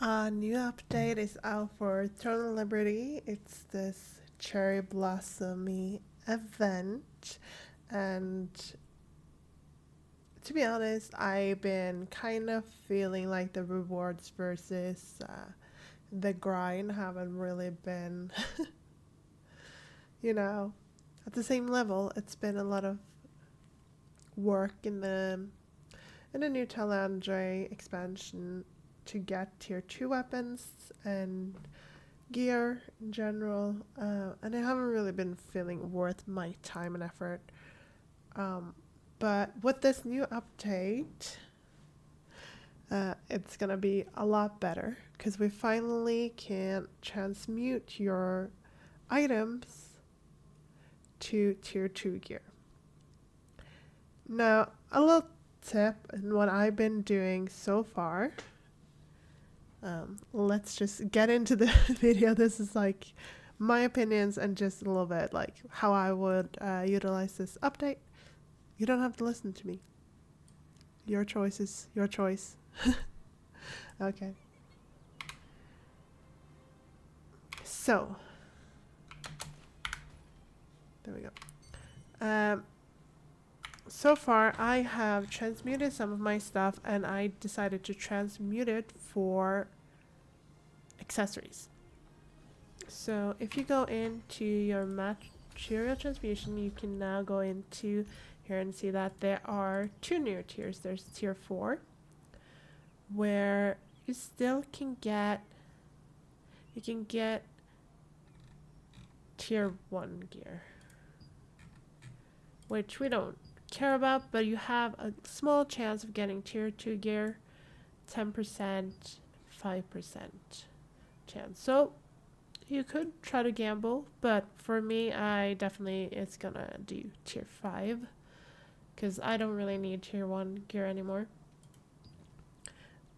A new update is out for Throne of Liberty. It's this cherry blossomy event, and to be honest, I've been kind of feeling like the rewards versus the grind haven't really been, you know, at the same level. It's been a lot of work in the new Talandre expansion to get tier 2 weapons and gear in general, and I haven't really been feeling worth my time and effort. But with this new update, it's gonna be a lot better because we finally can transmute your items to tier 2 gear. Now, a little tip in what I've been doing so far. Let's just get into the video. This is like my opinions and just a little bit like how I would utilize this update. You don't have to listen to me. Your choice is your choice. Okay. So, there we go. So far, I have transmuted some of my stuff and I decided to transmute it for accessories. So if you go into your material transmutation, you can now go into here and see that there are two new tiers. There's tier 4, where you still can get, tier 1 gear, which we don't care about, but you have a small chance of getting tier 2 gear, 10%, 5% chance. So you could try to gamble, but for me, I definitely it's gonna do tier 5 because I don't really need tier 1 gear anymore.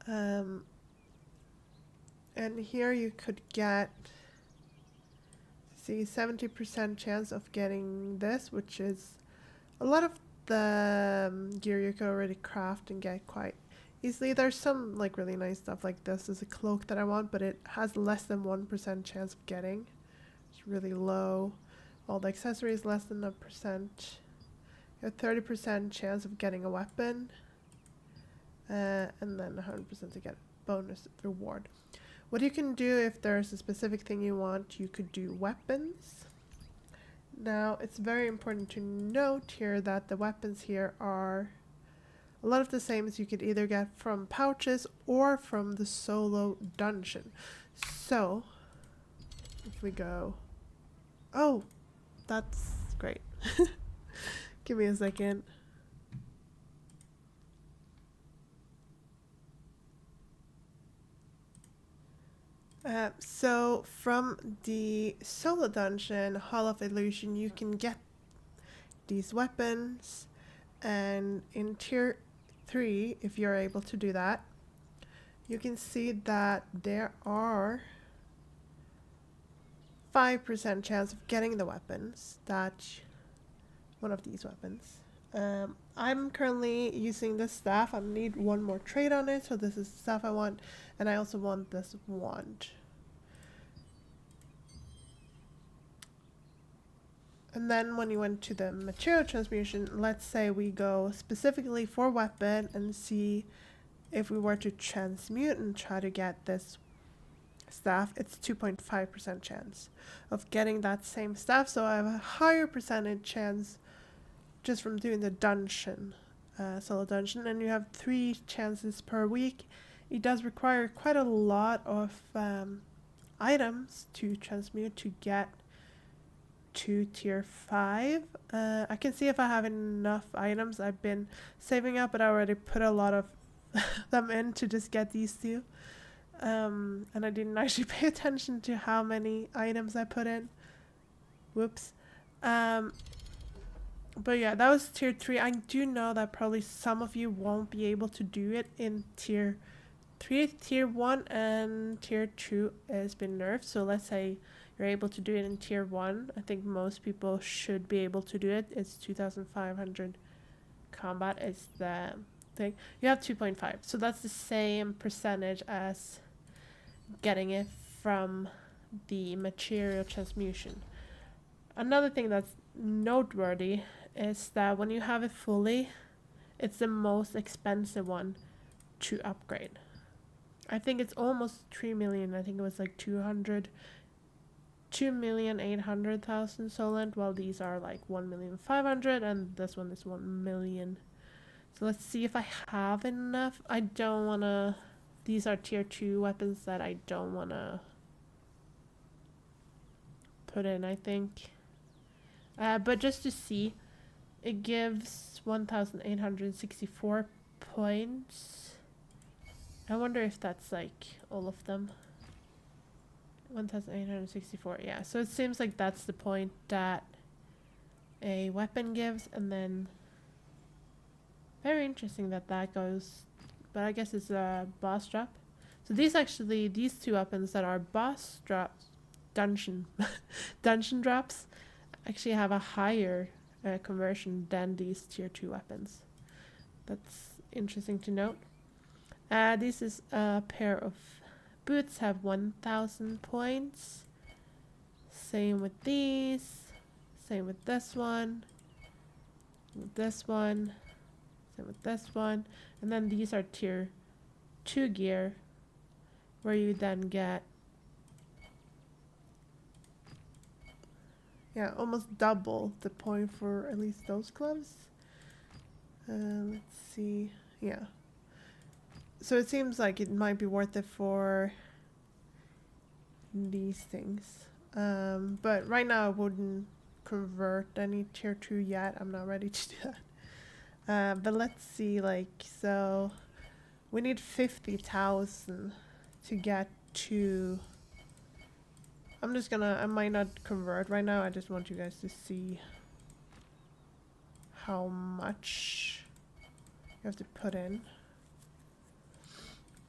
And here you could get, see, 70% chance of getting this, which is a lot of the gear you could already craft and get quite easily. There's some like really nice stuff like this is a cloak that I want, but it has less than 1% chance of getting. It's really low. All the accessories less than 1%. You have 30% chance of getting a weapon, and then 100% to get bonus reward. What you can do if there's a specific thing you want, you could do weapons. Now, it's very important to note here that the weapons here are a lot of the same as you could either get from pouches or from the solo dungeon. So, if we go... Oh, that's great. Give me a second. So from the solo dungeon, Hall of Illusion, you can get these weapons, and in tier 3, if you're able to do that, you can see that there are 5% chance of getting the weapons, that one of these weapons. I'm currently using this staff. I need one more trait on it, so this is the staff I want, and I also want this wand. And then when you went to the material transmutation, let's say we go specifically for weapon and see if we were to transmute and try to get this staff, it's 2.5% chance of getting that same staff. So I have a higher percentage chance just from doing the dungeon, solo dungeon, and you have 3 chances per week. It does require quite a lot of items to transmute to get to tier 5. I can see if I have enough items. I've been saving up, but I already put a lot of them in to just get these 2. And I didn't actually pay attention to how many items I put in. Whoops. But yeah, that was tier 3. I do know that probably some of you won't be able to do it in tier 3. Tier 1 and tier 2 has been nerfed. So let's say you're able to do it in tier 1. I think most people should be able to do it. It's 2,500 combat is the thing. You have 2.5. So that's the same percentage as getting it from the material transmutation. Another thing that's noteworthy is that when you have it fully, it's the most expensive one to upgrade. I think it's almost 3 million. I think it was like 2,800,000 Solent, while these are like 1,500,000 and this one is 1 million. So let's see if I have enough. I don't want to... These are tier 2 weapons that I don't want to put in, I think. But just to see, it gives 1,864 points. I wonder if that's like all of them. 1,864, yeah. So it seems like that's the point that a weapon gives, and then very interesting that that goes, but I guess it's a boss drop. So these two weapons that are boss drops, dungeon drops, actually have a higher conversion than these tier 2 weapons. That's interesting to note. This is a pair of boots, have 1,000 points. Same with these. Same with this one. With this one. Same with this one. And then these are tier 2 gear, where you then get almost double the point for at least those gloves. Let's see. Yeah. So it seems like it might be worth it for these things. But right now I wouldn't convert any tier 2 yet. I'm not ready to do that. But let's see, like, so we need 50,000 to get to... I might not convert right now. I just want you guys to see how much you have to put in.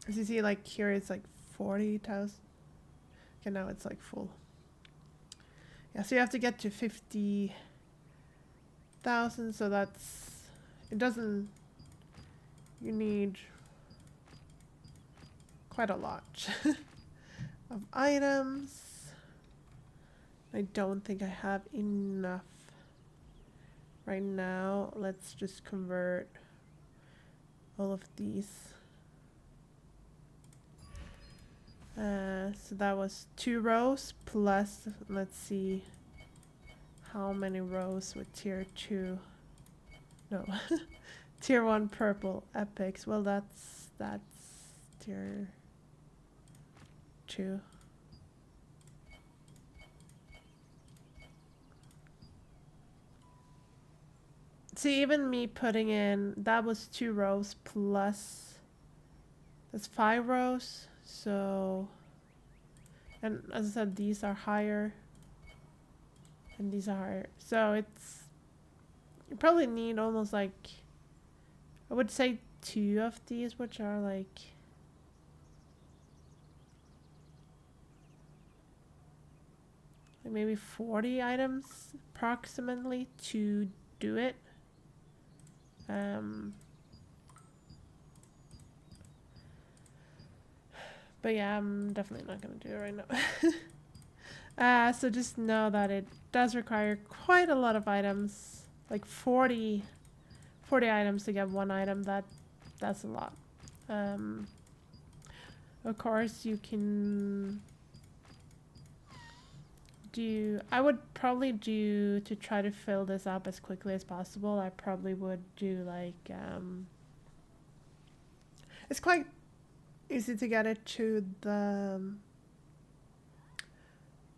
As you see, like, here it's like 40,000. Okay, now it's like full. Yeah, so you have to get to 50,000, so that's... It doesn't... You need quite a lot of items. I don't think I have enough right now. Let's just convert all of these. So that was 2 rows plus, let's see how many rows with tier 2. No, tier 1 purple epics. Well, that's tier 2. See, even me putting in, that was 2 rows plus, that's 5 rows. So, and as I said, these are higher and these are higher. So it's, you probably need almost like, I would say 2 of these, which are like, maybe 40 items approximately to do it. But yeah, I'm definitely not going to do it right now. So just know that it does require quite a lot of items, like 40 items to get 1 item. That's a lot. Of course, you can do... I would probably do, to try to fill this up as quickly as possible, I probably would do like... it's quite easy to get it to the...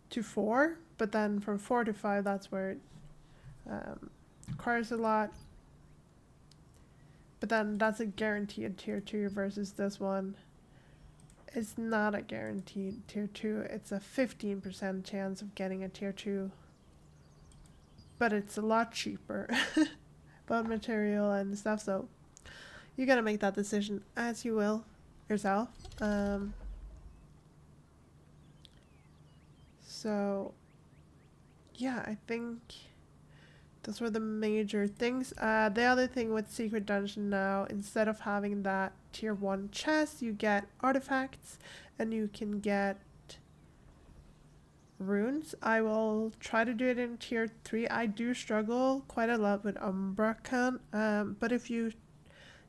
to 4, but then from 4 to 5, that's where it requires a lot. But then that's a guaranteed tier 2 versus this one. It's not a guaranteed tier 2. It's a 15% chance of getting a tier 2. But it's a lot cheaper. Both material and stuff, so you gotta make that decision as you will yourself. So yeah, I think those were the major things. The other thing with Secret Dungeon now, instead of having that tier 1 chest, you get artifacts and you can get runes. I will try to do it in tier 3. I do struggle quite a lot with Umbrakan, but if you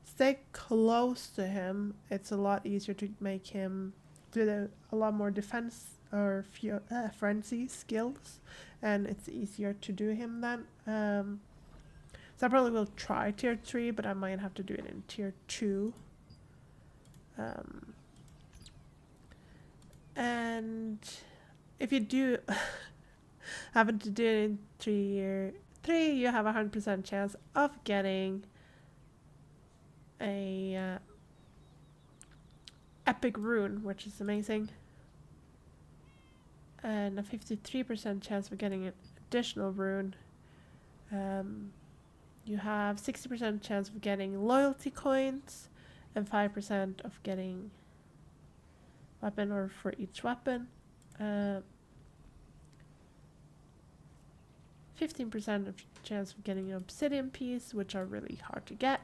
stay close to him, it's a lot easier to make him do a lot more defense or frenzy skills, and it's easier to do him then. So I probably will try tier 3, but I might have to do it in tier 2. And if you do happen to do it in tier 3, you have a 100% chance of getting a epic rune, which is amazing, and a 53% chance of getting an additional rune. You have 60% chance of getting loyalty coins and 5% of getting weapon, or for each weapon. 15% of chance of getting an obsidian piece, which are really hard to get.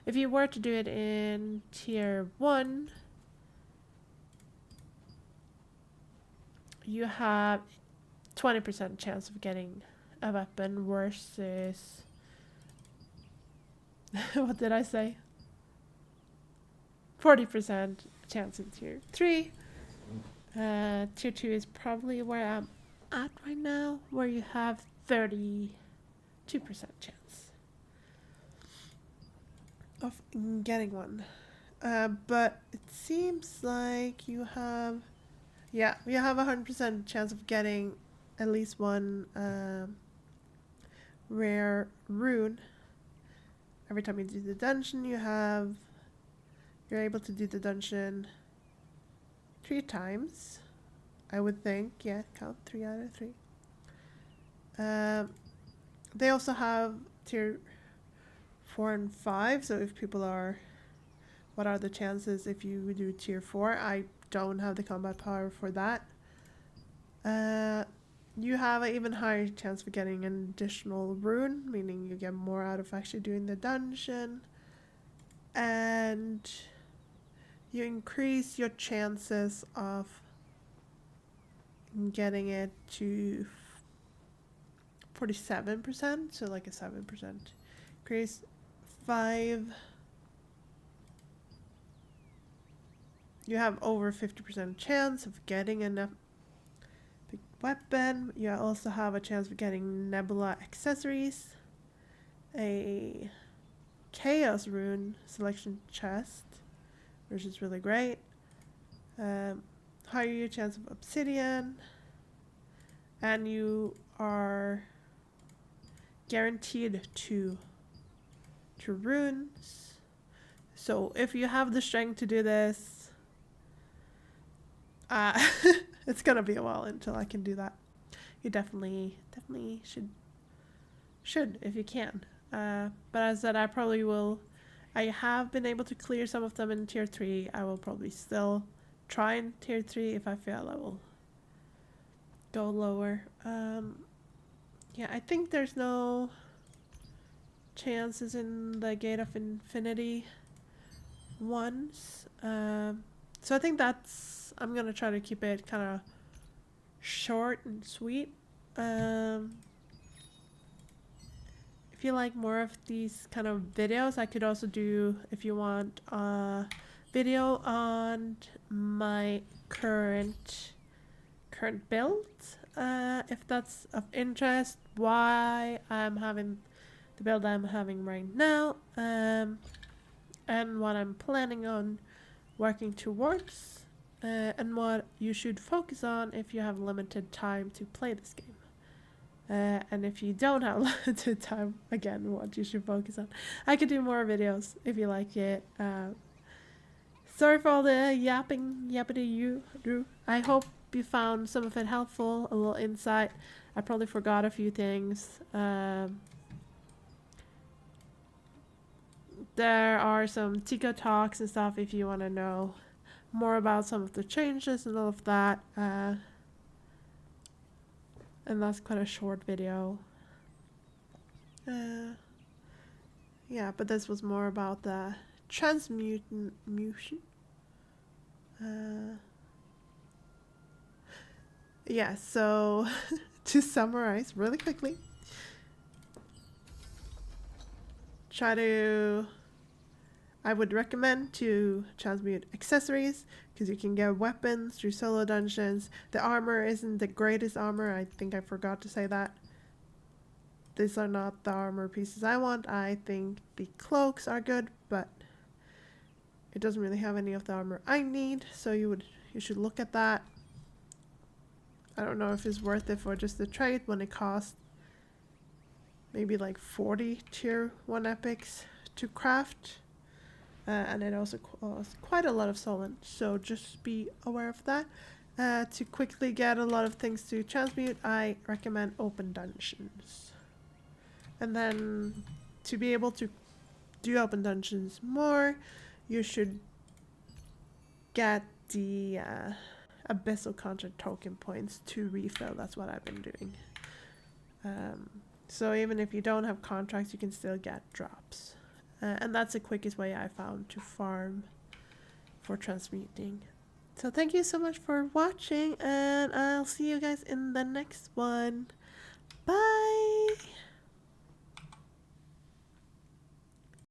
If you were to do it in tier 1, you have 20% chance of getting a weapon versus what did I say? 40% chance in tier 3. Tier 2 is probably where I'm at right now, where you have 32% chance of getting one. But it seems like you have, yeah, you have a 100% chance of getting at least one rare rune. Every time you do the dungeon, you're able to do the dungeon 3 times, I would think. Yeah, count 3 out of 3. They also have tier 4 and 5, so if people are, what are the chances if you do tier 4? I don't have the combat power for that. You have an even higher chance of getting an additional rune, meaning you get more out of actually doing the dungeon. And you increase your chances of getting it to 47%, so like a 7% increase. 5, you have over 50% chance of getting a big weapon. You also have a chance of getting nebula accessories, a chaos rune selection chest, which is really great. Higher your chance of obsidian, and you are guaranteed 2 runes. So if you have the strength to do this, it's gonna be a while until I can do that. You definitely should if you can. But as I said, I probably will. I have been able to clear some of them in tier 3. I will probably still try in tier 3. If I fail, I will go lower. Yeah, I think there's no chances in the Gate of Infinity ones. So I think I'm gonna try to keep it kind of short and sweet. If you like more of these kind of videos, I could also do, if you want, a video on my current build, if that's of interest, why I'm having the build I'm having right now, and what I'm planning on working towards, and what you should focus on if you have limited time to play this game. And if you don't have limited time, again, what you should focus on. I could do more videos if you like it. Sorry for all the yappity you do. I hope you found some of it helpful, a little insight. I probably forgot a few things. There are some Tico talks and stuff if you want to know more about some of the changes and all of that. And that's quite a short video. Yeah, but this was more about the transmutation. Yeah, so to summarize really quickly, I would recommend to transmute accessories because you can get weapons through solo dungeons. The armor isn't the greatest armor. I think I forgot to say that. These are not the armor pieces I want. I think the cloaks are good, but it doesn't really have any of the armor I need, so you should look at that. I don't know if it's worth it for just the trade when it costs maybe like 40 tier 1 epics to craft. And it also costs quite a lot of solent, so just be aware of that. To quickly get a lot of things to transmute, I recommend open dungeons. And then to be able to do open dungeons more, you should get the abyssal content token points to refill. That's what I've been doing. So even if you don't have contracts, you can still get drops. And that's the quickest way I found to farm for transmuting. So thank you so much for watching, and I'll see you guys in the next one. Bye!